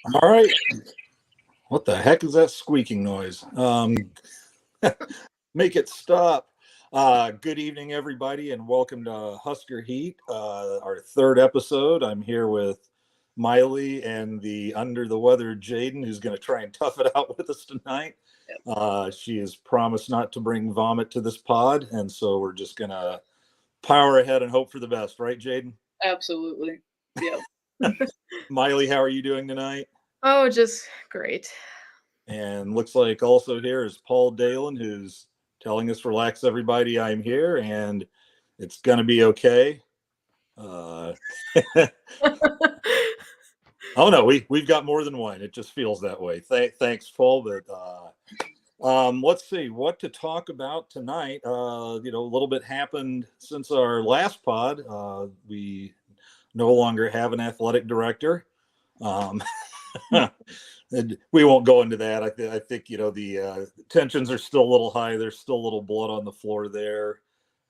All right. What the heck is that squeaking noise? Make it stop. Good evening, everybody, and welcome to Husker Heat, our third episode. I'm here with Miley and the under the weather Jaden, who's going to try and tough it out with us tonight. She has promised not to bring vomit to this pod, and so we're just going to power ahead and hope for the best, right, Jaden? Absolutely. Yeah. Miley, how are you doing tonight? Oh, just great. And looks like also here is Paul Dalen, who's telling us, relax, everybody, I'm here, and it's going to be okay. Oh, no, we've got more than one. It just feels that way. Thanks, Paul. But let's see what to talk about tonight. A little bit happened since our last pod. We no longer have an athletic director. And we won't go into that. I think the tensions are still a little high. There's still a little blood on the floor there.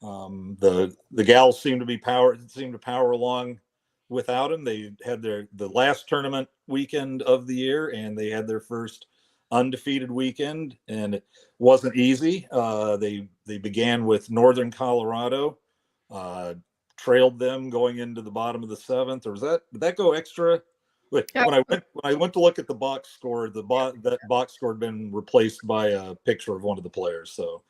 The gals seem to power along without him. They had the last tournament weekend of the year, and they had their first undefeated weekend, and it wasn't easy. They began with Northern Colorado, trailed them going into the bottom of the seventh. Or did that go extra? When I went to look at the box score, that box score had been replaced by a picture of one of the players. So,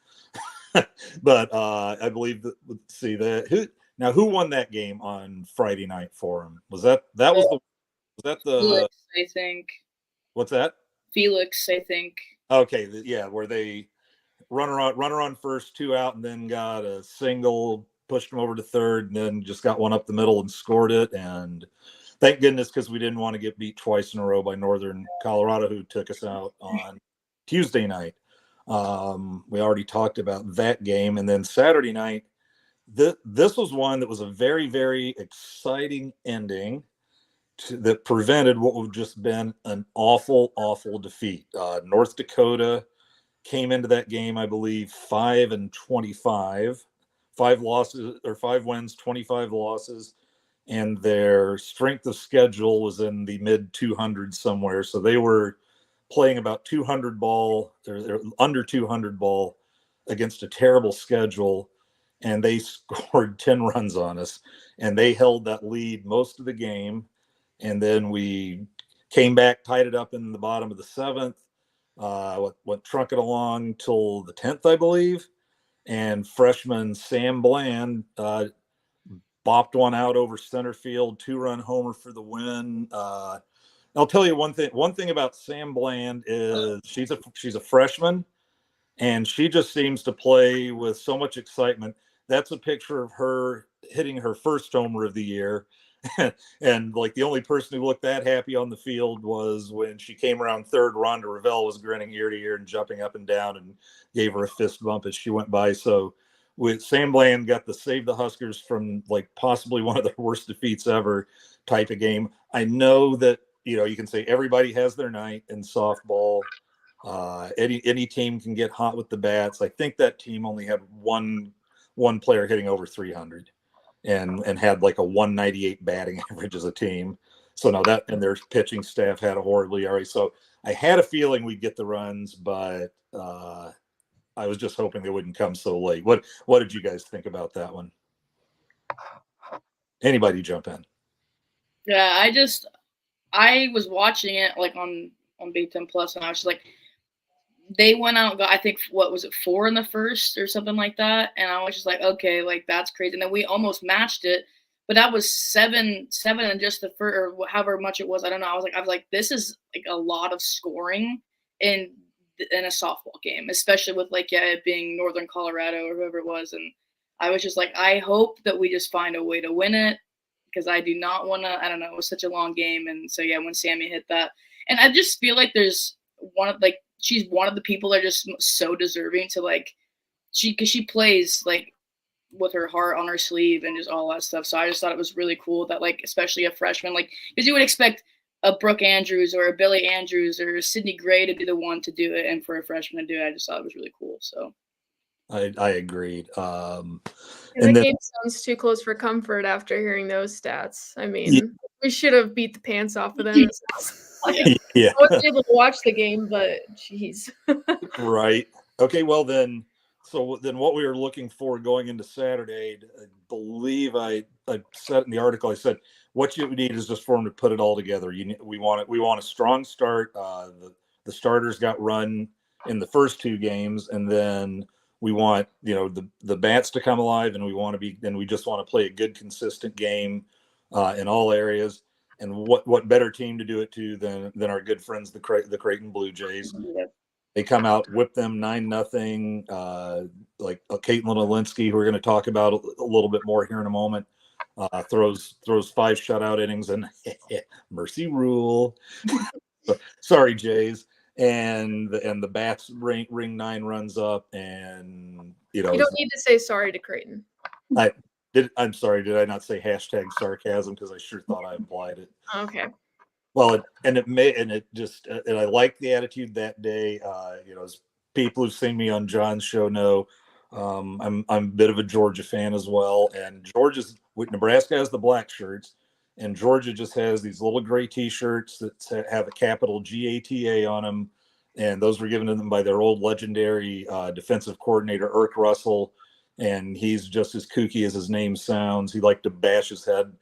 but I believe that. Let's see who won that game on Friday night for him? Was that Felix, I think. What's that? Felix, I think. Okay, yeah, where they runner on first, 2 out, and then got a single, pushed him over to third, and then just got one up the middle and scored it. And thank goodness, because we didn't want to get beat twice in a row by Northern Colorado, who took us out on Tuesday night. We already talked about that game. And then Saturday night, this was one that was a very, very exciting ending that prevented what would have just been an awful, awful defeat. North Dakota came into that game, I believe, 5-25, 5 wins, 25 losses. And their strength of schedule was in the mid 200s somewhere. So they were playing about 200 ball, or under 200 ball against a terrible schedule. And they scored 10 runs on us. And they held that lead most of the game. And then we came back, tied it up in the bottom of the seventh, went trunking along till the 10th, I believe. And freshman Sam Bland bopped one out over center field, 2-run homer for the win. I'll tell you one thing about Sam Bland is she's a freshman, and she just seems to play with so much excitement. That's a picture of her hitting her first homer of the year. And like the only person who looked that happy on the field was when she came around third. Rhonda Revelle was grinning ear to ear and jumping up and down and gave her a fist bump as she went by. So with Sam Bland got the save the Huskers from like possibly one of the worst defeats ever type of game. I know that, you can say everybody has their night in softball. Any team can get hot with the bats. I think that team only had one player hitting over 300 and had like a 198 batting average as a team. So no, that and their pitching staff had a horrible ERA. So I had a feeling we'd get the runs, but I was just hoping they wouldn't come so late. What did you guys think about that one? Anybody jump in? Yeah, I was watching it like on Big Ten Plus, and I was just like, they went out and got, I think, what was it, 4 in the first or something like that, and I was just like, okay, like that's crazy. And then we almost matched it, but that was 7 in just the first, or however much it was. I don't know. I was like, this is like a lot of scoring in a softball game, especially with it being Northern Colorado or whoever it was. And I was just like, I hope that we just find a way to win it, because I do not want to. I don't know. It was such a long game, and so yeah, when Sammy hit that, and I just feel like there's she's one of the people that are just so deserving to because she plays with her heart on her sleeve and just all that stuff. So I just thought it was really cool that especially a freshman, because you would expect a Brooke Andrews or a Billy Andrews or Sydney Gray to be the one to do it, and for a freshman to do it, I just thought it was really cool. So I agreed. And the game sounds too close for comfort after hearing those stats. I mean, we should have beat the pants off of them. Yeah. I wasn't able to watch the game, but geez. Right. Okay. Well, then, what we were looking for going into Saturday, I believe I said in the article, I said, what you need is just for them to put it all together. We want a strong start. The starters got run in the first two games, and then we want, the bats to come alive, and we just want to play a good, consistent game in all areas. And what better team to do it to than our good friends, the Creighton Blue Jays. They come out, whip them 9-0. Like Caitlin Olinsky, who we're going to talk about a little bit more here in a moment, throws 5 shutout innings, and mercy rule. Sorry, Jays. And the bats ring 9 runs up, and You don't need to say sorry to Creighton. I'm sorry. Did I not say hashtag sarcasm? Because I sure thought I implied it. Okay. Well, and I like the attitude that day. As people who've seen me on John's show know, I'm a bit of a Georgia fan as well. And Nebraska has the black shirts, and Georgia just has these little gray T-shirts that have a capital GATA on them, and those were given to them by their old legendary defensive coordinator Irk Russell, and he's just as kooky as his name sounds. He liked to bash his head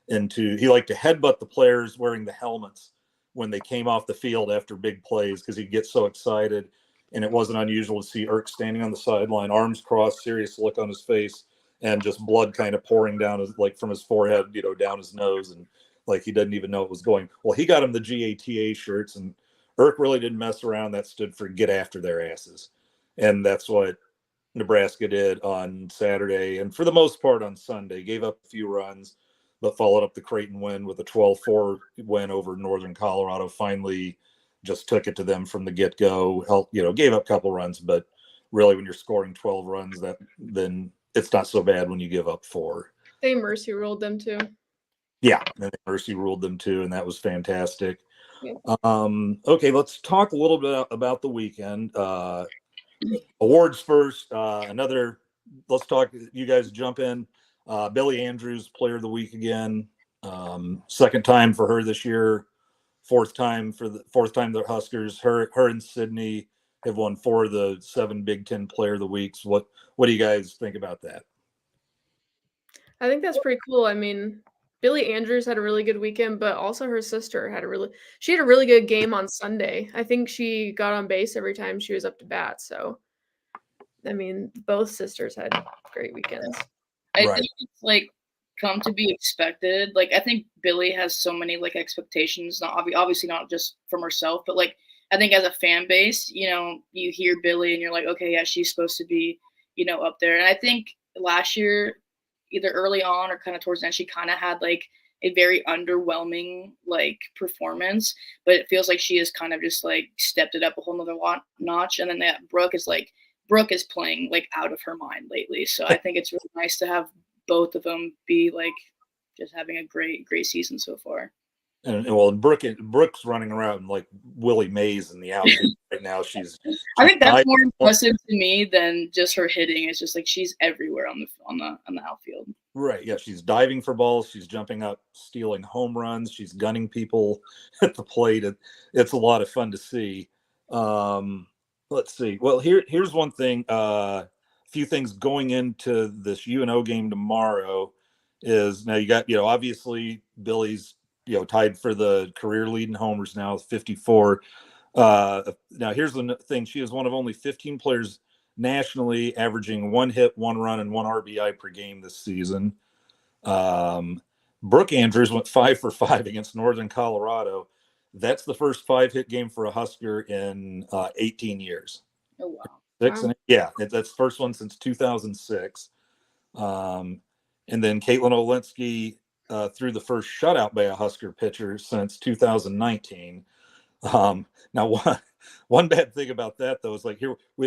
he liked to headbutt the players wearing the helmets when they came off the field after big plays because he'd get so excited. And it wasn't unusual to see Irk standing on the sideline, arms crossed, serious look on his face, and just blood kind of pouring down from his forehead, down his nose, and like he doesn't even know it was going. Well, he got him the GATA shirts, and Irk really didn't mess around. That stood for get after their asses. And that's what Nebraska did on Saturday, and for the most part on Sunday. Gave up a few runs, but followed up the Creighton win with a 12-4 win over Northern Colorado. Finally just took it to them from the get-go. Gave up a couple runs, but really when you're scoring 12 runs, then it's not so bad when you give up 4. They mercy ruled them too. Yeah, and they mercy ruled them too, and that was fantastic. Yeah. Okay, let's talk a little bit about the weekend. Awards first. Let's talk. You guys jump in. Billie Andrews, Player of the Week again. Second time for her this year. Fourth time the Huskers. Her and Sydney have won 4 of the 7 Big Ten Player of the Weeks. What do you guys think about that? I think that's pretty cool. I mean, Billie Andrews had a really good weekend, but also her sister had a really good game on Sunday. I think she got on base every time she was up to bat. So, I mean, both sisters had great weekends. I think it's come to be expected. I think Billie has so many expectations, not obviously not just from herself, but I think as a fan base, you hear Billie and you're like, okay, yeah, she's supposed to be, up there. And I think last year, either early on or kind of towards the end, she kind of had a very underwhelming performance, but it feels like she has kind of just stepped it up a whole nother notch. And then that Brooke is playing out of her mind lately. So I think it's really nice to have both of them be just having a great season so far. And Brooke's running around like Willie Mays in the outfield right now. I think that's more impressive to me than just her hitting. It's just she's everywhere on the outfield. Right. Yeah. She's diving for balls. She's jumping up, stealing home runs. She's gunning people at the plate. It's a lot of fun to see. Let's see. Well, here's one thing. A few things going into this UNO game tomorrow is now you got, obviously Billie's, tied for the career lead in homers now, 54. Now here's the thing. She is one of only 15 players nationally averaging 1 hit, 1 run, and 1 RBI per game this season. Brooke Andrews went 5 for 5 against Northern Colorado. That's the first 5-hit game for a Husker in 18 years. Oh, wow. That's the first one since 2006. And then Caitlin Olinsky threw the first shutout by a Husker pitcher since 2019. Now, one bad thing about that, though, is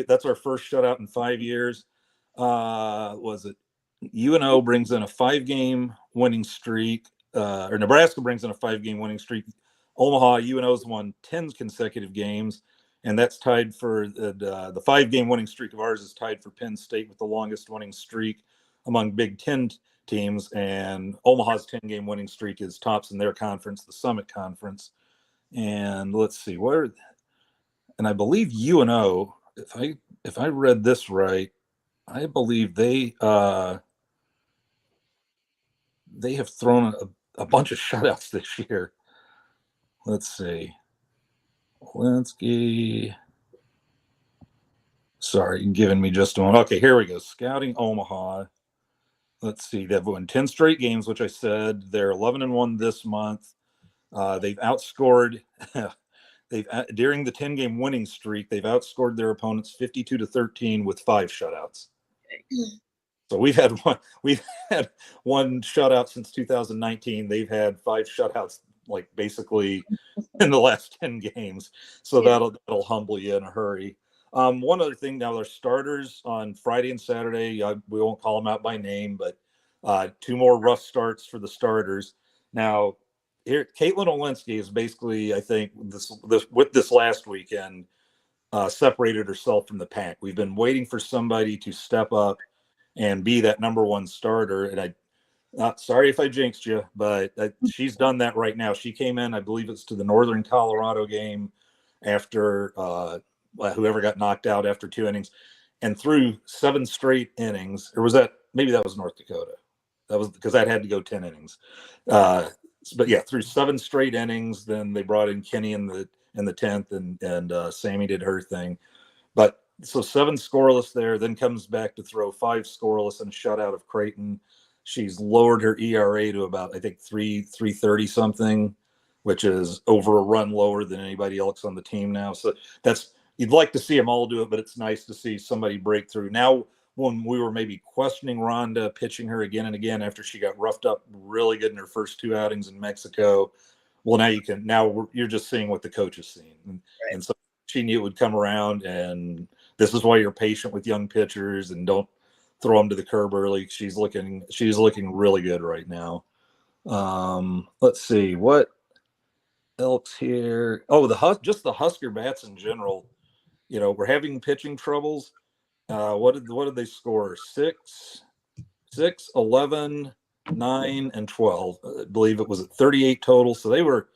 that's our first shutout in 5 years. Was it UNO brings in a 5-game winning streak, or Nebraska brings in a 5-game winning streak. Omaha, UNO's won 10 consecutive games, and that's tied for the 5-game winning streak of ours is tied for Penn State with the longest winning streak among Big Ten teams, and Omaha's 10-game winning streak is tops in their conference, the Summit Conference. And let's see where. And I believe UNO. If I read this right, I believe they have thrown a bunch of shutouts this year. Let's see. Linsky. Sorry, giving me just a moment. Okay, here we go. Scouting Omaha. Let's see. They've won 10 straight games, which I said. They're 11-1 this month. They've outscored. They've during the 10-game winning streak, they've outscored their opponents 52-13 with 5 shutouts. So we've had one shutout since 2019. They've had 5 shutouts, like basically in the last 10 games. So Yeah. that'll humble you in a hurry. One other thing, now their starters on Friday and Saturday, we won't call them out by name, but 2 more rough starts for the starters. Now, here, Caitlin Olinsky is basically, I think, with this last weekend, separated herself from the pack. We've been waiting for somebody to step up and be that number 1 starter. And sorry if I jinxed you, but she's done that right now. She came in, I believe it's to the Northern Colorado game after whoever got knocked out after 2 innings, and threw 7 straight innings. Or was that, maybe that was North Dakota? That was because that had to go 10 innings. But yeah, through 7 straight innings. Then they brought in Kenny in the 10th, and Sammy did her thing. But so 7 scoreless there, then comes back to throw 5 scoreless and a shutout of Creighton. She's lowered her ERA to about, I think, 330 something, which is over a run lower than anybody else on the team now. So you'd like to see them all do it, but it's nice to see somebody break through. Now, when we were maybe questioning Rhonda, pitching her again and again after she got roughed up really good in her first 2 outings in Mexico, well, you're just seeing what the coach is seeing. And so she knew it would come around, and this is why you're patient with young pitchers and don't throw them to the curb early. She's looking really good right now. Let's see what else here. Oh, just the Husker bats in general. We're having pitching troubles. What did they score? 6, 11, 9, and 12. I believe it was at 38 total. So they were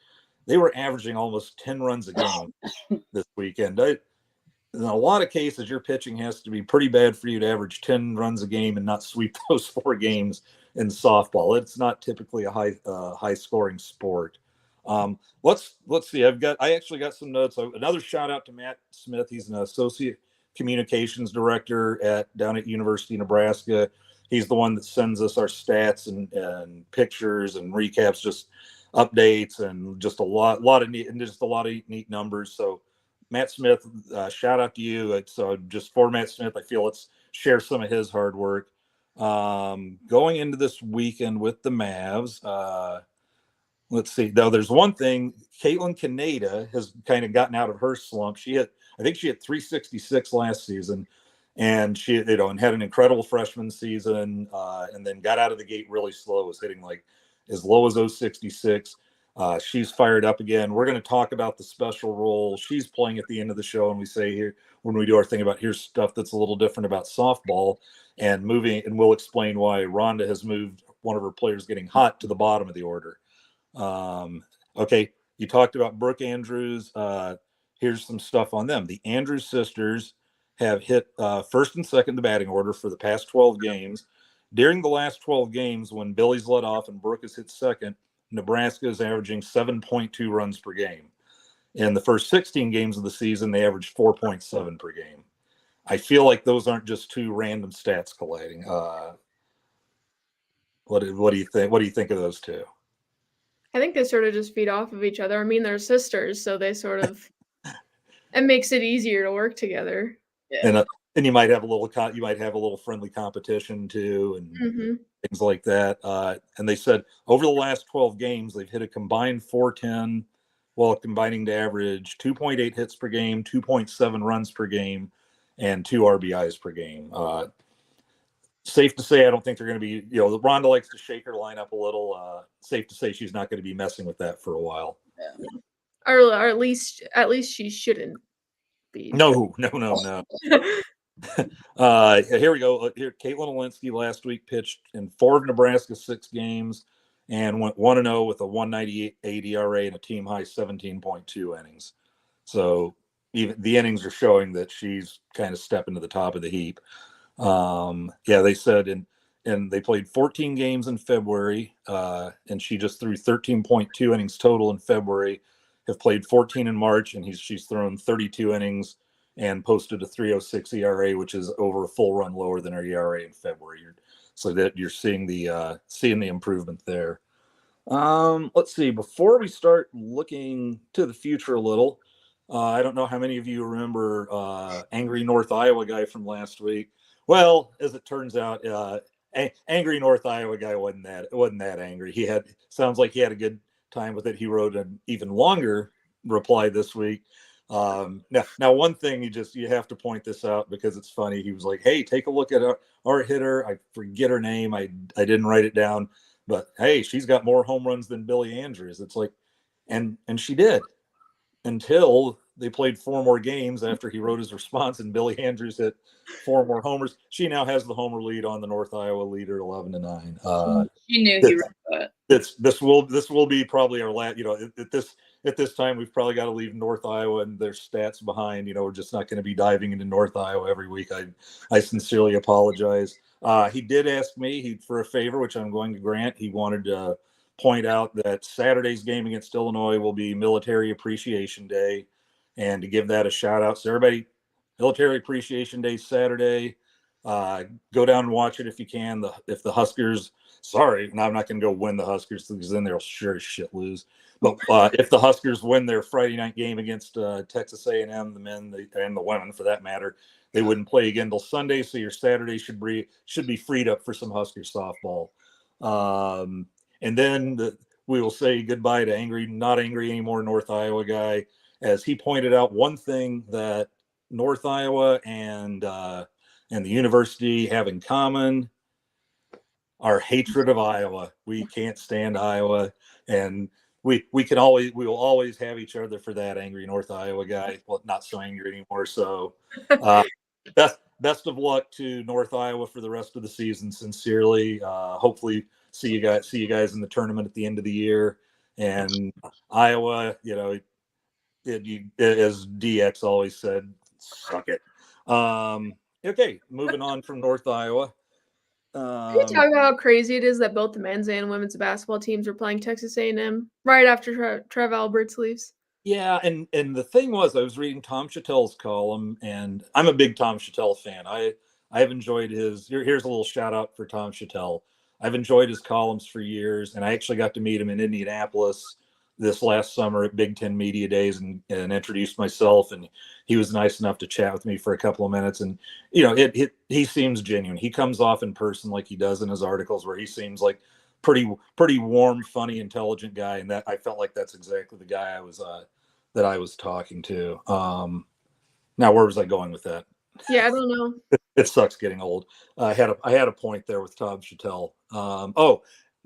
averaging almost 10 runs a game this weekend. In a lot of cases, your pitching has to be pretty bad for you to average 10 runs a game and not sweep those 4 games in softball. It's not typically a high scoring sport. Let's see. I actually got some notes. Another shout out to Matt Smith. He's an associate communications director down at University of Nebraska. He's the one that sends us our stats and pictures and recaps, just updates, and just a lot of neat numbers. So Matt Smith, shout out to you. So just for Matt Smith, I feel let's share some of his hard work. Going into this weekend with the Mavs, let's see. Though there's one thing, Caitlin Canada has kind of gotten out of her slump. I think she hit 366 last season, and she, and had an incredible freshman season, and then got out of the gate really slow. Was hitting like as low as 066. She's fired up again. We're going to talk about the special role she's playing at the end of the show, and we say here when we do our thing about here's stuff that's a little different about softball and moving, and we'll explain why Rhonda has moved one of her players getting hot to the bottom of the order. Okay, you talked about Brooke Andrews. Here's some stuff on them. The Andrews sisters have hit first and second the batting order for the past 12 games. During the last 12 games, when Billy's led off and Brooke has hit second, Nebraska is averaging 7.2 runs per game. In the first 16 games of the season, they averaged 4.7 per game. I feel like those aren't just 2 random stats colliding. What do you think? What do you think of those 2? I think they sort of just feed off of each other. I mean, they're sisters, so they sort of it makes it easier to work together. Yeah. And you might have a little friendly competition too, and things like that. And they said over the last 12 games, they've hit a combined 410, while combining to average 2.8 hits per game, 2.7 runs per game, and 2 RBIs per game. Safe to say, I don't think they're going to be, Rhonda likes to shake her lineup a little. Safe to say she's not going to be messing with that for a while. Yeah. Or at least she shouldn't be. No. Here we go. Here, Caitlin Olinsky last week pitched in 4 of Nebraska's 6 games, and went 1-0 with a 1.98 ERA and a team high 17.2 innings. So even the innings are showing that she's kind of stepping to the top of the heap. Yeah, they said and they played 14 games in February, and she just threw 13.2 innings total in February. Have played 14 in March, and she's thrown 32 innings and posted a 3.06 ERA, which is over a full run lower than her ERA in February. So that you're seeing the improvement there. Let's see. Before we start looking to the future a little, I don't know how many of you remember Angry North Iowa guy from last week. Well, as it turns out, Angry North Iowa guy wasn't that angry. Sounds like he had a good time with it. He wrote an even longer reply this week. Now one thing you have to point this out because it's funny. He was like, "Hey, take a look at our hitter. I forget her name. I didn't write it down, but hey, she's got more home runs than Billy Andrews." It's like, and she did until they played 4 more games after he wrote his response, and Billy Andrews hit 4 more homers. She now has the homer lead on the North Iowa leader, 11-9. She knew he wrote that. This will be probably our last. At this time, we've probably got to leave North Iowa and their stats behind. We're just not going to be diving into North Iowa every week. I sincerely apologize. He did ask me for a favor, which I'm going to grant. He wanted to point out that Saturday's game against Illinois will be Military Appreciation Day, and to give that a shout out. So everybody, Military Appreciation Day Saturday. Go down and watch it if you can. If the Huskers, sorry, and I'm not going to go win the Huskers because then they'll sure as shit lose. But if the Huskers win their Friday night game against Texas A&M, the men and the women for that matter, they wouldn't play again till Sunday. So your Saturday should be freed up for some Husker softball. And then we will say goodbye to not angry anymore North Iowa guy, as he pointed out one thing that North Iowa and the university have in common: our hatred of Iowa. We can't stand Iowa, and we will always have each other for that. Angry North Iowa guy. Well, not so angry anymore. So best of luck to North Iowa for the rest of the season. Sincerely, hopefully see you guys in the tournament at the end of the year. And Iowa, as DX always said, suck it. Okay, moving on from North Iowa. Can you talk about how crazy it is that both the men's and women's basketball teams are playing Texas A&M right after Trev Alberts leaves? Yeah, and the thing was, I was reading Tom Chattel's column, and I'm a big Tom Chattel fan. I've enjoyed his. Here's a little shout out for Tom Chattel. I've enjoyed his columns for years, and I actually got to meet him in Indianapolis this last summer at Big Ten Media Days and introduced myself, and he was nice enough to chat with me for a couple of minutes. And he seems genuine. He comes off in person like he does in his articles, where he seems like pretty warm, funny, intelligent guy, and that I felt like that's exactly the guy that I was talking to. Now where was I going with that? Yeah, I don't know. It sucks getting old. I had a point there with Tom Chattel.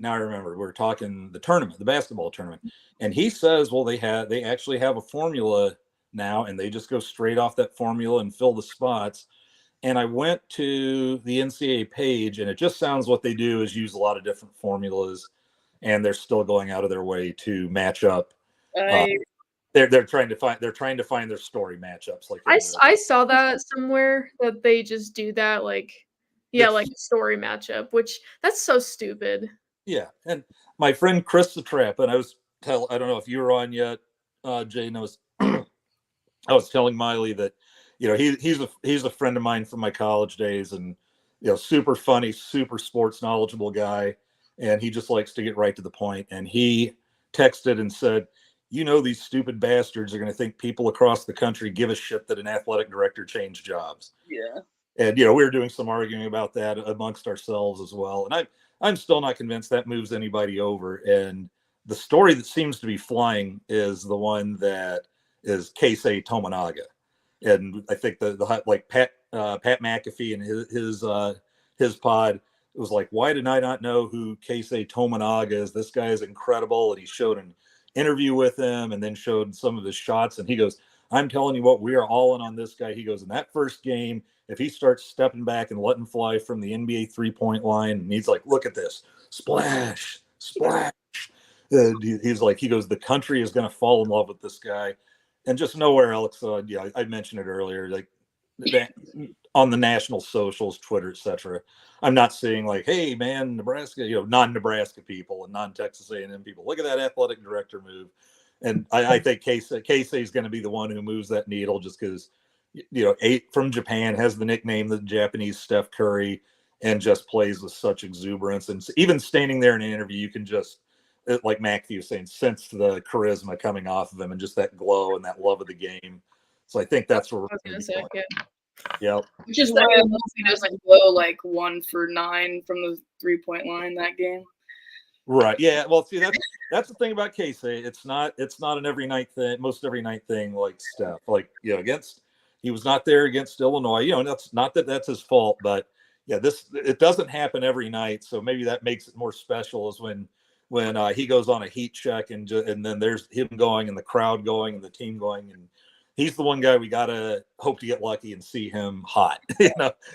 Now I remember, we were talking the tournament, the basketball tournament, and he says, well, they actually have a formula now, and they just go straight off that formula and fill the spots. And I went to the NCAA page, and it just sounds what they do is use a lot of different formulas, and they're still going out of their way to match up. They're trying to find their story matchups. Like I saw that somewhere, that they just do that, like a story matchup, which that's so stupid. Yeah, and my friend Chris the Trap, and I don't know if you were on yet, Jay knows. I was telling Miley that, he's a friend of mine from my college days, and super funny, super sports knowledgeable guy, and he just likes to get right to the point. And he texted and said, these stupid bastards are going to think people across the country give a shit that an athletic director changed jobs. Yeah. And we were doing some arguing about that amongst ourselves as well. And I'm still not convinced that moves anybody over. And the story that seems to be flying is the one that is Keisei Tominaga. And I think the like Pat McAfee and his pod, it was like, why did I not know who Keisei Tominaga is? This guy is incredible. And he showed an interview with him and then showed some of his shots. And he goes, I'm telling you what, we are all in on this guy. He goes, in that first game, if he starts stepping back and letting fly from the NBA 3-point line, and he's like, look at this, splash, splash. He's like, he goes, the country is going to fall in love with this guy. And just nowhere else. Yeah, I mentioned it earlier, like that, on the national socials, Twitter, etc. I'm not seeing like, hey man, Nebraska, non-Nebraska people and non-Texas A&M people, look at that athletic director move. And I think Casey is going to be the one who moves that needle, just because, from Japan, has the nickname the Japanese Steph Curry, and just plays with such exuberance. And even standing there in an interview, you can just, like Matthew was saying, sense the charisma coming off of him and just that glow and that love of the game. So I think that's where we're going to be going. Yeah. Which is why I hope he doesn't go like 1 for 9 from the 3-point line that game. Right. Yeah. Well, see, that's the thing about Casey. It's not an every night thing, most every night thing like Steph. Like, he was not there against Illinois. That's not that's his fault, but yeah, it doesn't happen every night. So maybe that makes it more special, is when he goes on a heat check and then there's him going and the crowd going and the team going, and he's the one guy we gotta hope to get lucky and see him hot,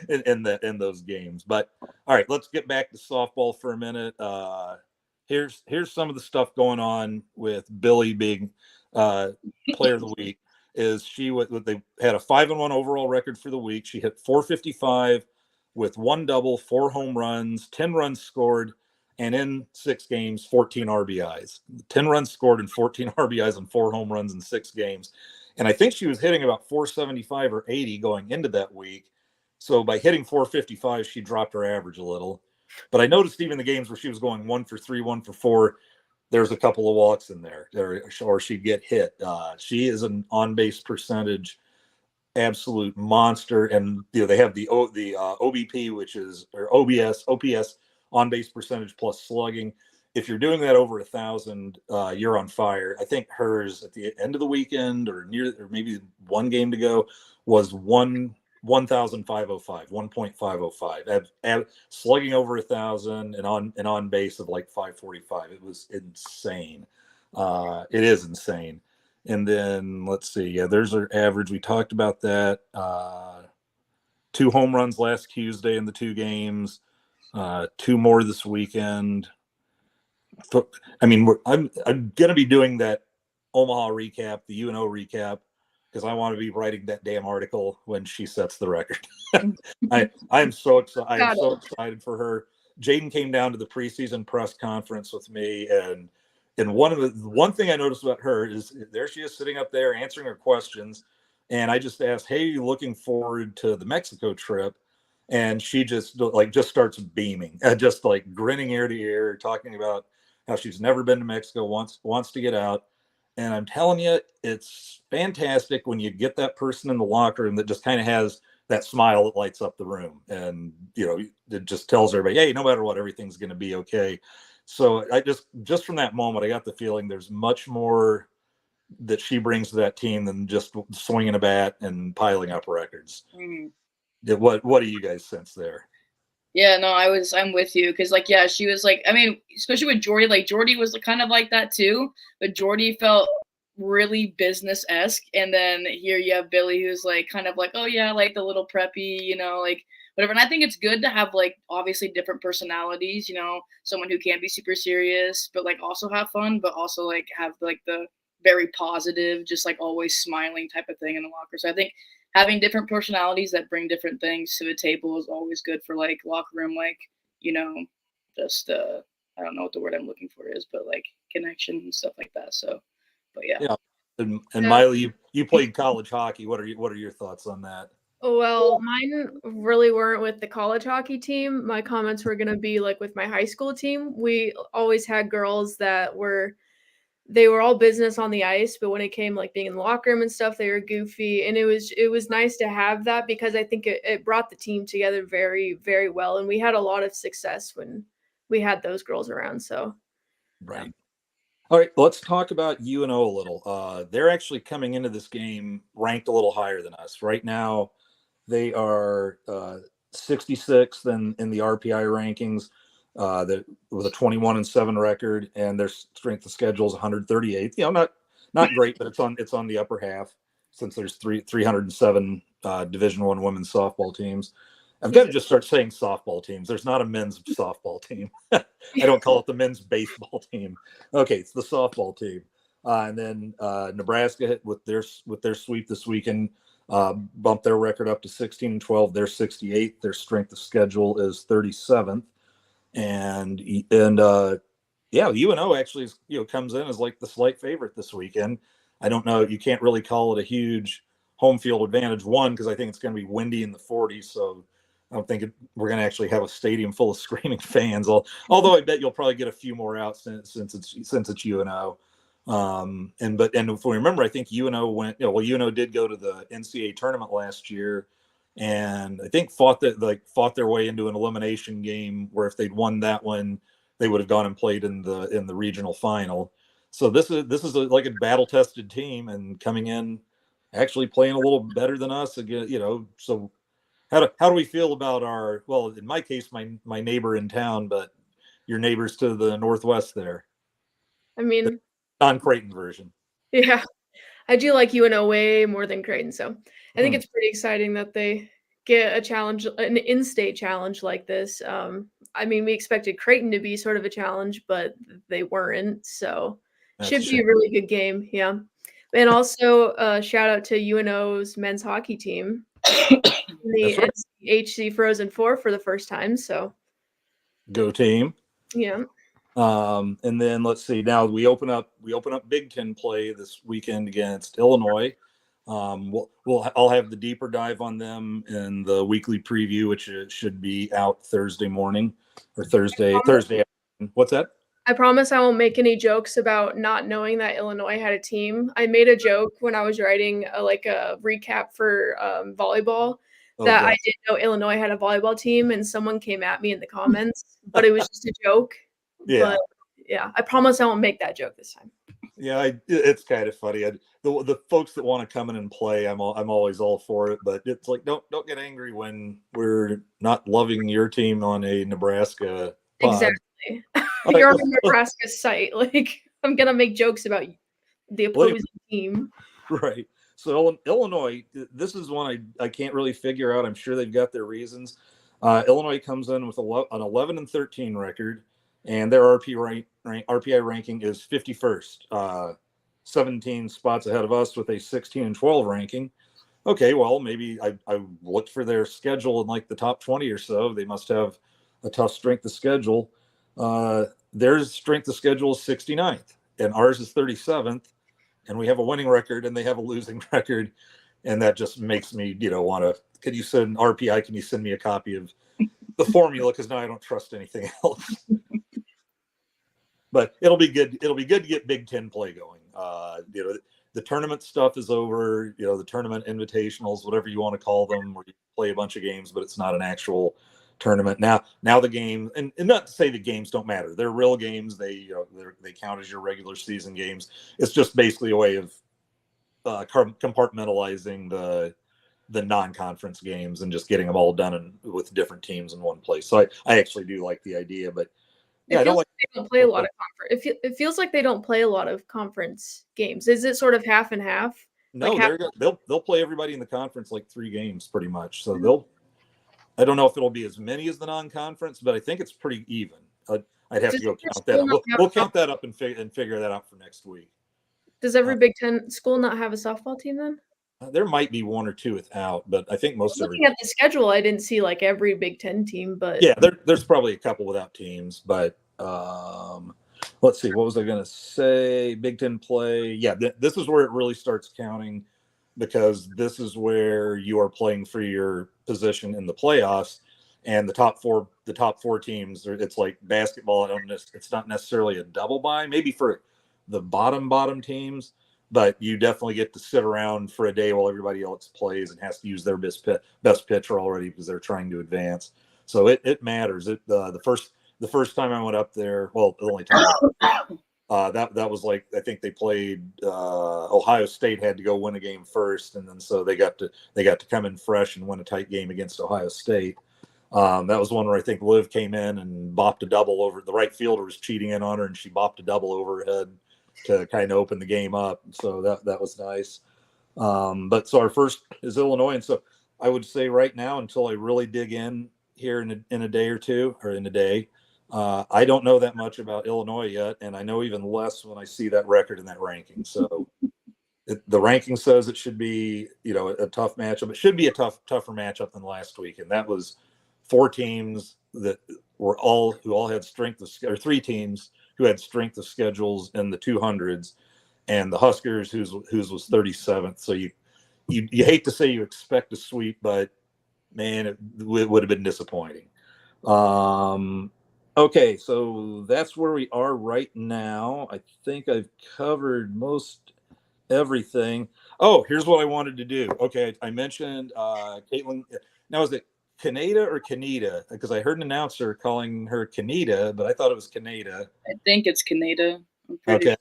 in those games. But all right, let's get back to softball for a minute. Here's some of the stuff going on with Billy being player of the week. Is they had a 5-1 overall record for the week. She hit .455 with 1 double, 4 home runs, 10 runs scored, and in 6 games, 14 RBIs. 10 runs scored and 14 RBIs and 4 home runs in 6 games. And I think she was hitting about .475 or .80 going into that week. So by hitting .455, she dropped her average a little. But I noticed even the games where she was going 1 for 3, 1 for 4, there's a couple of walks in there, or she'd get hit. She is an on-base percentage absolute monster. And they have the OBP, which is, or OPS, on-base percentage plus slugging. If you're doing that over 1,000, you're on fire. I think hers at the end of the weekend or maybe one game to go was 1,505, 1.505, slugging over 1,000 and on base of like 545. It was insane. It is insane. And then let's see. Yeah, there's her average. We talked about that. 2 home runs last Tuesday in the 2 games. 2 more this weekend. I mean, I'm going to be doing that Omaha recap, the UNO recap, because I want to be writing that damn article when she sets the record. I am so excited. I am so excited for her. Jaden came down to the preseason press conference with me, and one thing I noticed about her is there she is sitting up there answering her questions, and I just asked, "Hey, are you looking forward to the Mexico trip?" And she just starts beaming, just like grinning ear to ear, talking about how she's never been to Mexico, wants to get out. And I'm telling you, it's fantastic when you get that person in the locker room that just kind of has that smile that lights up the room. And, it just tells everybody, hey, no matter what, everything's going to be okay. So I just from that moment, I got the feeling there's much more that she brings to that team than just swinging a bat and piling up records. Mm-hmm. What do you guys sense there? Yeah, no, I'm with you, because she was like, I mean, especially with Jordy, like Jordy was kind of like that too, but Jordy felt really business-esque, and then here you have Billy, who's like kind of like, oh yeah, like the little preppy, like whatever. And I think it's good to have like obviously different personalities, someone who can be super serious but like also have fun, but also like have like the very positive, just like always smiling type of thing in the locker. So I think having different personalities that bring different things to the table is always good for like locker room, like, just I don't know what the word I'm looking for is, but like connection and stuff like that. So, but yeah. Yeah. And Miley, you played college hockey. What are your thoughts on that? Well, mine really weren't with the college hockey team. My comments were going to be like with my high school team. We always had girls that they were all business on the ice, but when it came like being in the locker room and stuff, they were goofy. And it was nice to have that, because I think it brought the team together very, very well. And we had a lot of success when we had those girls around. So, right. Yeah. All right, let's talk about UNO a little. They're actually coming into this game ranked a little higher than us. Right now, they are 66th in the RPI rankings. With a 21-7 record, and their strength of schedule is 138th. Not great, but it's on the upper half, since there's 307 Division I women's softball teams. I've got to just start saying softball teams. There's not a men's softball team. I don't call it the men's baseball team. Okay, it's the softball team. And then Nebraska with their sweep this weekend bumped their record up to 16-12. They're 68th. Their strength of schedule is 37th. And yeah, UNO actually is, comes in as like the slight favorite this weekend. I don't know. You can't really call it a huge home field advantage. One, because I think it's going to be windy in the 40s, so I don't think we're going to actually have a stadium full of screaming fans. Although I bet you'll probably get a few more out since it's UNO. And if we remember, I think UNO went. UNO did go to the NCAA tournament last year, and I think fought their way into an elimination game where if they'd won that one, they would have gone and played in the regional final. So this is like a battle tested team and coming in, actually playing a little better than us again. So how do we feel about in my case, my neighbor in town, but your neighbors to the northwest there? I mean, non-Creighton version. Yeah, I do like UNO way more than Creighton, so I think it's pretty exciting that they get a challenge, an in-state challenge like this. I mean, we expected Creighton to be sort of a challenge, but they weren't, so should be a really good game. Yeah, and also shout out to UNO's men's hockey team, the HC Frozen Four for the first time. So go team. Yeah. And then let's see. Now we open up Big Ten play this weekend against Illinois. I'll have the deeper dive on them in the weekly preview, which should be out Thursday morning or Thursday afternoon. What's that? I promise I won't make any jokes about not knowing that Illinois had a team. I made a joke when I was writing a recap for volleyball that I didn't know Illinois had a volleyball team, and someone came at me in the comments, but it was just a joke. Yeah. But yeah, I promise I won't make that joke this time. Yeah, it's kind of funny. The folks that want to come in and play, I'm always all for it. But it's like don't get angry when we're not loving your team on a Nebraska pod. Exactly. You're on a Nebraska site. Like I'm gonna make jokes about the opposing team. Right. So Illinois, this is one I can't really figure out. I'm sure they've got their reasons. Illinois comes in with an 11-13 record. And their RPI ranking is 51st, 17 spots ahead of us with a 16-12 ranking. Okay, well, maybe I looked for their schedule in like the top 20 or so. They must have a tough strength of schedule. Their strength of schedule is 69th, and ours is 37th. And we have a winning record, and they have a losing record. And that just makes me, want to, could you send RPI, can you send me a copy of the formula? Because now I don't trust anything else. But it'll be good. It'll be good to get Big Ten play going. The tournament stuff is over. The tournament invitationals, whatever you want to call them, where you play a bunch of games, but it's not an actual tournament. Now the game, and not to say the games don't matter. They're real games. They count as your regular season games. It's just basically a way of compartmentalizing the non-conference games and just getting them all done with different teams in one place. So I actually do like the idea, but. Yeah, they don't play a lot of conference. It feels like they don't play a lot of conference games. Is it sort of half and half? No, they'll play everybody in the conference like 3 games pretty much. So I don't know if it'll be as many as the non-conference, but I think it's pretty even. I'd have to go count that up. We'll count that up and figure that out for next week. Does every Big Ten school not have a softball team then? There might be 1 or 2 without, but I think most of looking at the schedule, I didn't see like every Big Ten team, but yeah, there's probably a couple without teams. But let's see, what was I going to say? Big Ten play, yeah, this is where it really starts counting because this is where you are playing for your position in the playoffs, and the top four teams. It's like basketball. It's not necessarily a double bye, maybe for the bottom teams. But you definitely get to sit around for a day while everybody else plays and has to use their best pitcher already because they're trying to advance. So it matters. The first time I went up there, well, the only time that was like I think they played Ohio State had to go win a game first, and then so they got to come in fresh and win a tight game against Ohio State. That was one where I think Liv came in and bopped a double over. The right fielder was cheating in on her, and she bopped a double over her head to kind of open the game up. So that was nice. But so our first is Illinois. And so I would say right now, until I really dig in here in a day or two, or in a day, I don't know that much about Illinois yet, and I know even less when I see that record in that ranking. So the ranking says it should be, a tough matchup. It should be a tougher matchup than last week, and that was four teams that were who all had strength of, or three teams who had strength of schedules in the 200s, and the Huskers, whose was 37th. So you hate to say you expect a sweep, but man, it would have been disappointing. Okay, so that's where we are right now. I think I've covered most everything. Oh, here's what I wanted to do. Okay, I mentioned Caitlin. Now, is it Kaneda or Kaneda? Because I heard an announcer calling her Kaneda, but I thought it was Kaneda. I think it's Canada. Okay,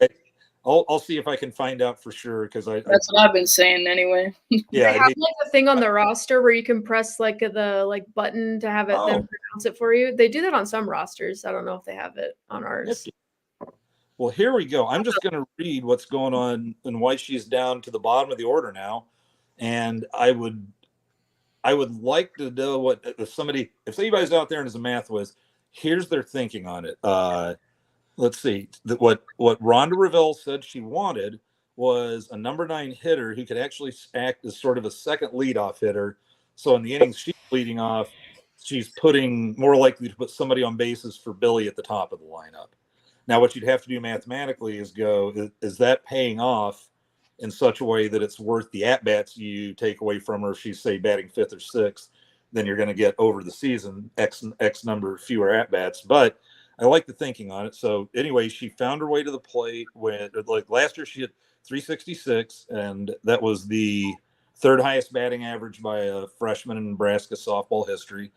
I'll see if I can find out for sure, because that's what I've been saying anyway. Yeah, they have like a thing on the roster where you can press like the button to have it then pronounce it for you. They do that on some rosters. I don't know if they have it on ours. Well, here we go. I'm just going to read what's going on and why she's down to the bottom of the order now, and I would like to know what if anybody's out there and is a math whiz, here's their thinking on it. Let's see. What Rhonda Revelle said she wanted was a number 9 hitter who could actually act as sort of a second leadoff hitter. So in the innings she's leading off, she's more likely to put somebody on bases for Billy at the top of the lineup. Now, what you'd have to do mathematically is is that paying off in such a way that it's worth the at-bats you take away from her? If she's, say, batting 5th or 6th, then you're going to get over the season X number fewer at-bats. But I like the thinking on it. So anyway, she found her way to the plate like last year she hit 366, and that was the third highest batting average by a freshman in Nebraska softball history.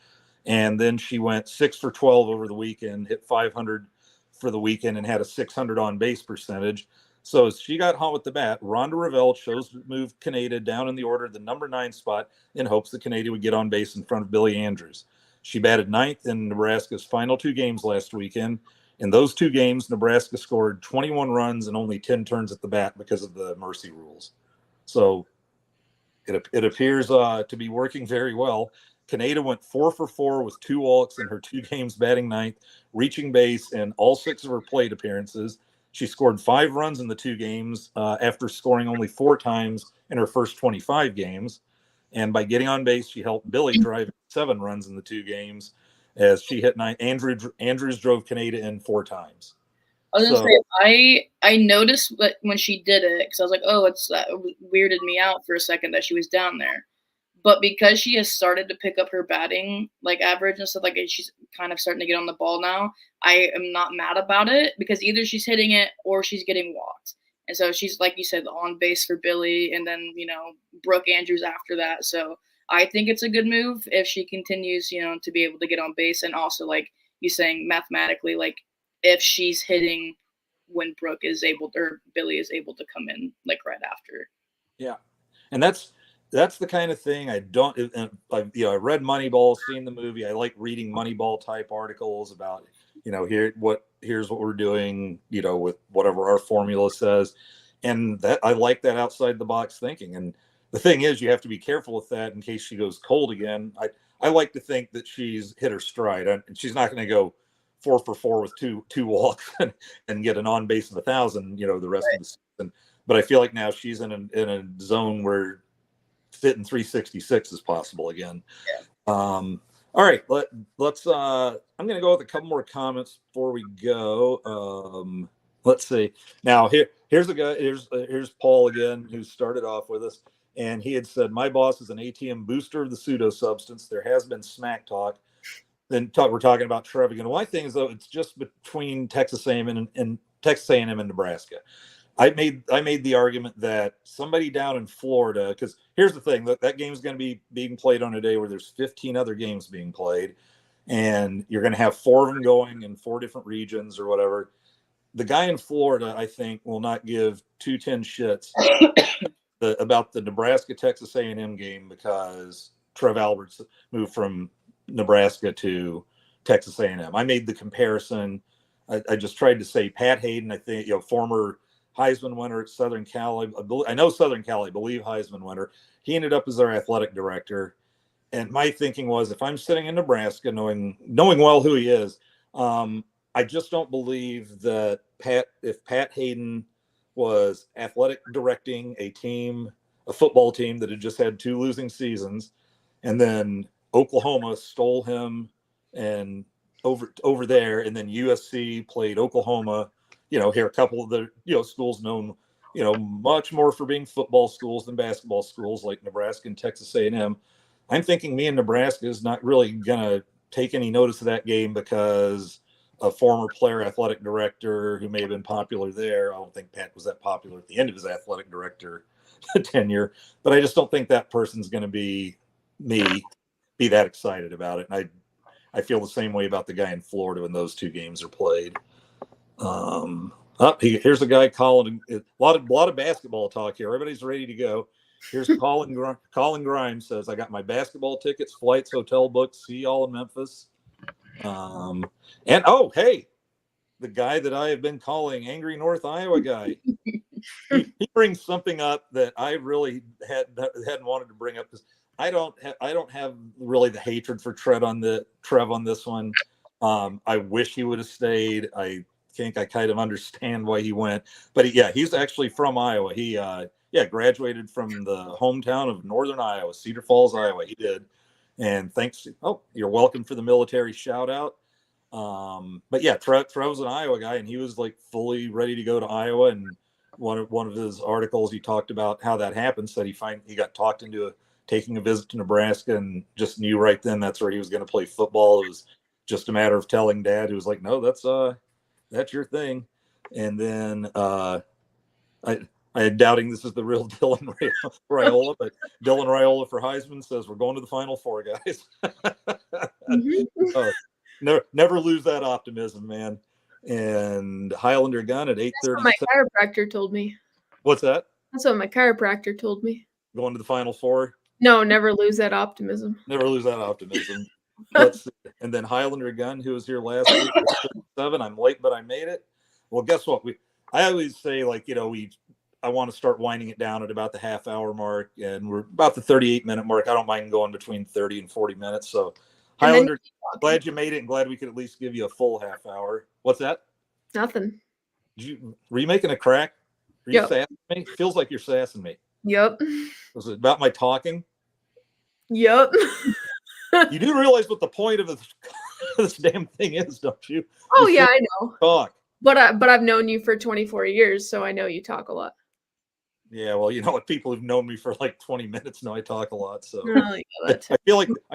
And then she went 6 for 12 over the weekend, hit 500 for the weekend, and had a 600 on base percentage. So as she got hot with the bat, Rhonda Revelle chose to move Kaneda down in the order, the number 9 spot, in hopes that Kaneda would get on base in front of Billy Andrews. She batted 9th in Nebraska's final 2 games last weekend. In those 2 games, Nebraska scored 21 runs and only 10 turns at the bat because of the mercy rules. So it appears to be working very well. Kaneda went 4 for 4 with 2 walks in her 2 games, batting 9th, reaching base in all 6 of her plate appearances. She scored 5 runs in the 2 games after scoring only 4 times in her first 25 games. And by getting on base, she helped Billy drive 7 runs in the 2 games as she hit 9. Andrews drove Kaneda in 4 times. I was gonna say, I noticed that when she did it, because I was like, oh, it weirded me out for a second that she was down there. But because she has started to pick up her batting average and stuff, she's kind of starting to get on the ball now, I am not mad about it, because either she's hitting it or she's getting walked. And so she's, like you said, on base for Billy, and then, Brooke Andrews after that. So I think it's a good move if she continues, to be able to get on base. And also, like you saying, mathematically, if she's hitting when Brooke is able to, or Billy is able to come in right after. Yeah. And that's the kind of thing I read Moneyball, seen the movie. I like reading Moneyball type articles about, here's what we're doing, with whatever our formula says. And that I like that outside the box thinking. And the thing is, you have to be careful with that in case she goes cold again. I like to think that she's hit her stride, and she's not going to go 4 for 4 with two walks and get an on base of 1,000, the rest of the season. But I feel like now she's in a zone where fitting 366 is possible again. Yeah. All right, let's I'm going to go with a couple more comments before we go. Let's see. Now here's the guy. Here's Paul again, who started off with us, and he had said, "My boss is an ATM booster of the pseudo substance. There has been smack talk." Then we're talking about Trevigan. One thing is, though, it's just between Texas A&M and Texas A&M and Nebraska. I made the argument that somebody down in Florida, because here's the thing, that game's going to be being played on a day where there's 15 other games being played, and you're going to have 4 of them going in 4 different regions or whatever. The guy in Florida, I think, will not give 2 shits about the Nebraska-Texas A&M game because Trev Alberts moved from Nebraska to Texas A&M. I made the comparison. I just tried to say Pat Hayden, I think, former Heisman winner at Southern Cal. I know Southern Cal, I believe Heisman winner. He ended up as our athletic director. and my thinking was, if I'm sitting in Nebraska, knowing well who he is, I just don't believe that if Pat Hayden was athletic directing a football team that had just had 2 losing seasons, and then Oklahoma stole him and over there, and then USC played Oklahoma. Here a couple of the schools known much more for being football schools than basketball schools, like Nebraska and Texas A&M. I'm thinking me and Nebraska is not really gonna take any notice of that game because a former player athletic director who may have been popular there. I don't think Pat was that popular at the end of his athletic director tenure, but I just don't think that person's going to be that excited about it. And I feel the same way about the guy in Florida when those 2 games are played. Here's a guy calling a lot of basketball talk here. Everybody's ready to go. Here's Colin Grimes says, I got my basketball tickets, flights, hotel books. See y'all in Memphis. And hey, the guy that I have been calling Angry North Iowa guy, he brings something up that I really hadn't wanted to bring up, because I don't have really the hatred for Trev on this one. I wish he would have stayed. I think I kind of understand why he went, but he's actually from Iowa. He graduated from the hometown of Northern Iowa, Cedar Falls, Iowa. He did. And thanks. Oh, you're welcome for the military shout out. But yeah, Trev's an Iowa guy, and he was like fully ready to go to Iowa. And one of his articles, he talked about how that happened. Said he got talked into taking a visit to Nebraska, and just knew right then that's where he was going to play football. It was just a matter of telling Dad, who was like, "No, that's your thing." And then I'm doubting this is the real Dylan Raiola, but Dylan Raiola for Heisman says we're going to the Final Four, guys. Never lose that optimism, man. And Highlander gun at 8:30. That's what my chiropractor told me. What's that? That's what my chiropractor told me. Going to the Final Four? No, never lose that optimism. Never lose that optimism. Let's see. And then Highlander gun, who was here last week, 7. I'm late, but I made it. Well, guess what? I always say, I want to start winding it down at about the half-hour mark, and we're about the 38-minute mark. I don't mind going between 30 and 40 minutes. So, Highlander, glad you made it, and glad we could at least give you a full half hour. What's that? Nothing. Were you making a crack? Are you sassing me? Feels like you're sassing me. Yep. Was it about my talking? Yep. You do realize what the point of this damn thing is, don't you? Oh, yeah, I know. Talk. But I've known you for 24 years, so I know you talk a lot. Yeah, well, you know what? People who've known me for like 20 minutes know I talk a lot. So I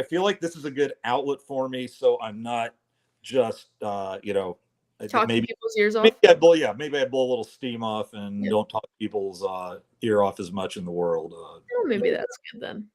feel like this is a good outlet for me, so I'm not just talking people's ears off. Maybe I blow a little steam off and don't talk people's ear off as much in the world. Well, maybe that's good then.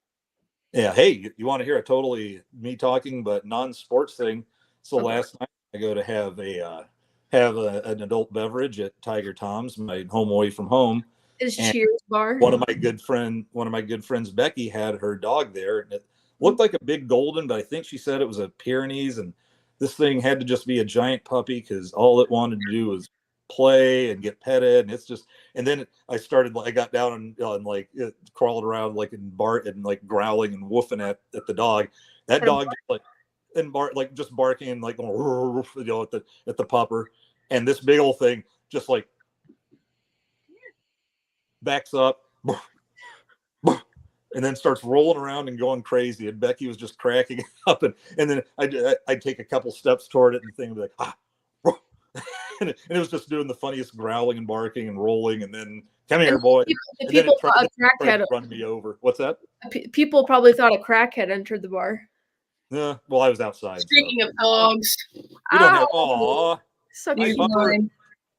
Yeah. Hey, you want to hear a totally me talking but non-sports thing? So last night I go to have an adult beverage at Tiger Tom's, my home away from home. Is Cheers bar. One of my good friends, Becky, had her dog there, and it looked like a big golden, but I think she said it was a Pyrenees, and this thing had to just be a giant puppy because all it wanted to do was play and get petted, and then I got down and like it crawled around like and like growling and woofing at the dog. That dog just barking and like at the pupper, and this big old thing just like backs up and then starts rolling around and going crazy, and Becky was just cracking up, and then I'd take a couple steps toward it and the thing would be like and it was just doing the funniest growling and barking and rolling, and then come here, boy. And then it tried to run me over. What's that? People probably thought a crackhead entered the bar. Yeah, well, I was outside. Speaking of dogs, we don't have. Aw, so cute.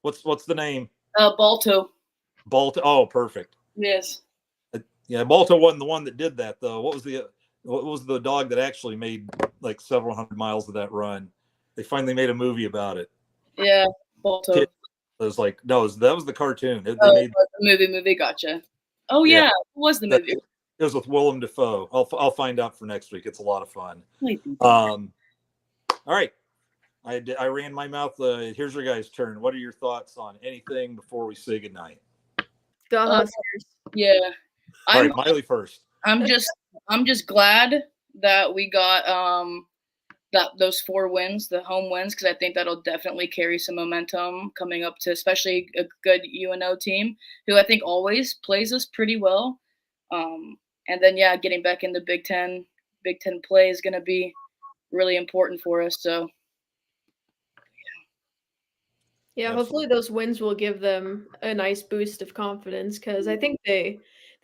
What's the name? Balto. Balto. Oh, perfect. Yes. Yeah, Balto wasn't the one that did that though. What was the dog that actually made like several hundred miles of that run? They finally made a movie about it. Yeah, Balto. It was like that was the cartoon. They made the movie. Gotcha. Oh yeah, it was the movie. It was with Willem Dafoe. I'll find out for next week. It's a lot of fun. All right. I ran my mouth. Here's your guys' turn. What are your thoughts on anything before we say goodnight? Go Huskers. Yeah. All right, Miley first. I'm just glad that we got those 4 wins, the home wins, because I think that'll definitely carry some momentum coming up to especially a good UNO team who I think always plays us pretty well. And then getting back in the Big Ten play is going to be really important for us. So yeah, Absolutely. hopefully those wins will give them a nice boost of confidence because I think they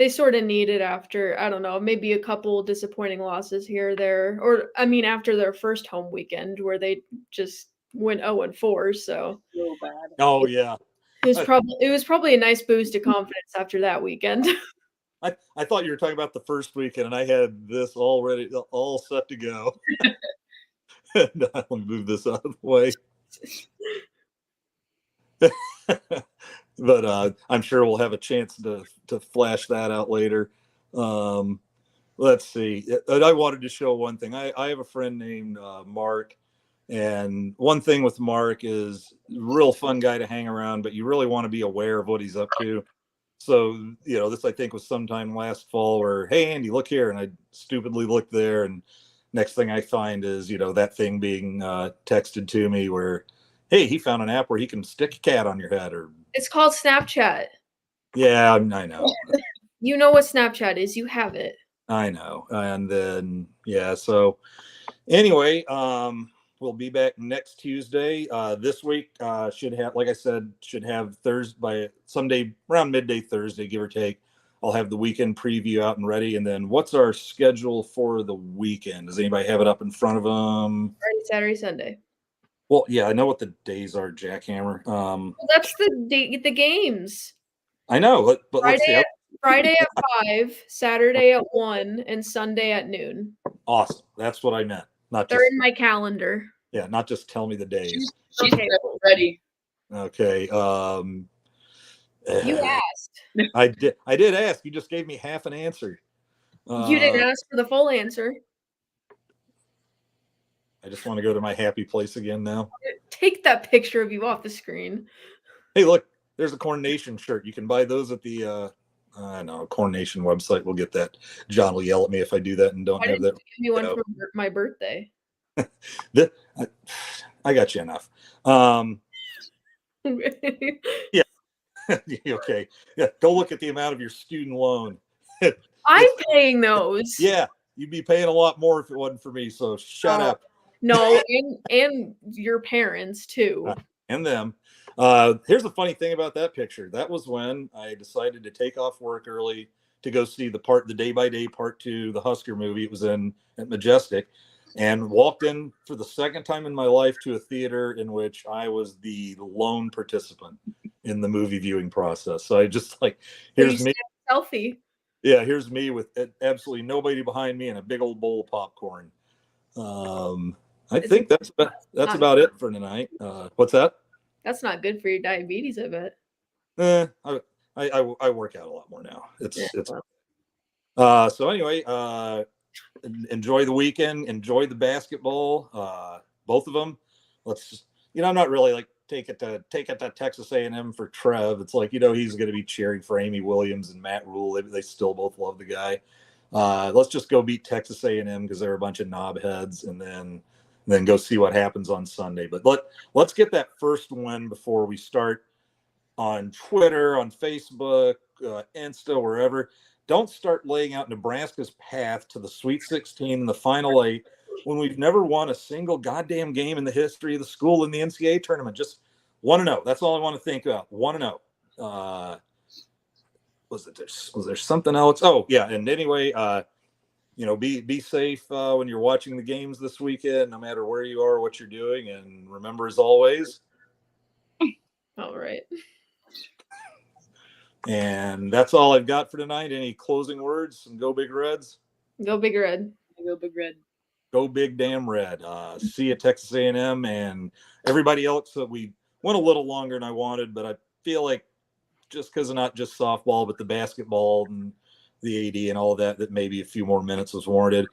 sort of need it after, I don't know, maybe a couple disappointing losses here or there, or I mean after their first home weekend where they just went 0-4. So bad. Oh yeah. it was probably a nice boost of confidence after that weekend. I thought you were talking about the first weekend, and I had this already all set to go. Let me move this out of the way. But I'm sure we'll have a chance to flash that out later. Let's see. I wanted to show one thing. I have a friend named Mark, and one thing with Mark is real fun guy to hang around, but you really want to be aware of what he's up to. So, this I think was sometime last fall where, hey, Andy, look here. And I stupidly looked there. And next thing I find is, that thing being texted to me where, hey, he found an app where he can stick a cat on your head. Or It's called Snapchat. yeah, I know. You know what Snapchat is. You have it. I know. And then, so anyway, we'll be back next Tuesday. This week should have Thursday by Sunday around midday Thursday, give or take. I'll have the weekend preview out and ready. And then what's our schedule for the weekend? Does anybody have it up in front of them? Friday, Saturday, Sunday. Well, yeah, I know what the days are, Jackhammer. Well, that's the games. I know, but let's see. Friday at 5, Saturday at 1, and Sunday at noon. Awesome. That's what I meant. They're in my calendar. Yeah, not just tell me the days. She's ready. Okay. You asked. I did ask. You just gave me half an answer. You didn't ask for the full answer. I just want to go to my happy place again now. Take that picture of you off the screen. Hey, look, there's a CornNation shirt. You can buy those at the CornNation website. We'll get that. John will yell at me if I do that and don't have that. Give me one for my birthday. I got you enough. Yeah. Okay. Yeah. Go look at the amount of your student loan. I'm paying those. Yeah. You'd be paying a lot more if it wasn't for me. So shut up. No, and your parents too. And them. Here's the funny thing about that picture. That was when I decided to take off work early to go see the day-by-day part 2, the Husker movie. It was at Majestic, and walked in for the second time in my life to a theater in which I was the lone participant in the movie viewing process. So I just here's me. Selfie. Yeah, here's me with absolutely nobody behind me and a big old bowl of popcorn. I think that's about it for tonight. What's that? That's not good for your diabetes, I bet. I work out a lot more now. So anyway, enjoy the weekend. Enjoy the basketball. Both of them. Let's just, I'm not really take it to Texas A&M for Trev. It's he's going to be cheering for Amy Williams and Matt Rule. They still both love the guy. Let's just go beat Texas A&M because they're a bunch of knobheads, and then go see what happens on Sunday. But let's get that first win before we start on Twitter, on Facebook, Insta, wherever. Don't start laying out Nebraska's path to the Sweet 16 and the Final 8 when we've never won a single goddamn game in the history of the school in the NCAA tournament. Just 1-0. That's all I want to think about. 1-0. Was there something else? Oh, yeah. And anyway, be safe when you're watching the games this weekend, no matter where you are, what you're doing. And remember, as always. All right. And that's all I've got for tonight. Any closing words? And go Big Reds. Go Big Red. Go Big Red. Go Big Damn Red. See you at Texas A&M and everybody else. That we went a little longer than I wanted, but I feel like just because of not just softball, but the basketball and the AD and all of that maybe a few more minutes was warranted.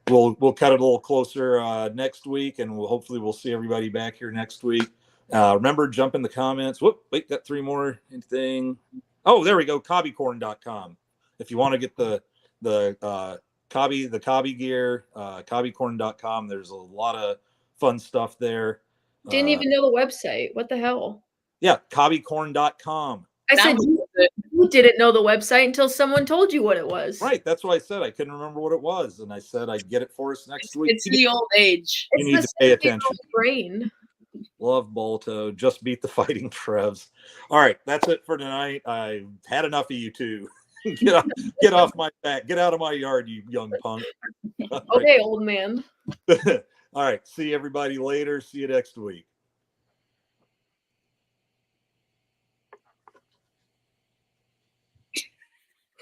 We'll cut it a little closer next week, and hopefully we'll see everybody back here next week. Remember, jump in the comments. Wait, got 3 more. Anything? Oh, there we go. Cobbycorn.com. If you want to get the the Cobby gear, cobbycorn.com. There's a lot of fun stuff there. Didn't even know the website. What the hell? Yeah, cobbycorn.com. I said you didn't know the website until someone told you what it was. Right. That's why I said I couldn't remember what it was. And I said I'd get it for us next week. It's the old age. You need to pay attention. Brain. Love Bolto. Just beat the Fighting Trevs. All right. That's it for tonight. I've had enough of you two. Get off my back. Get out of my yard, you young punk. Okay, old man. All right. See everybody later. See you next week.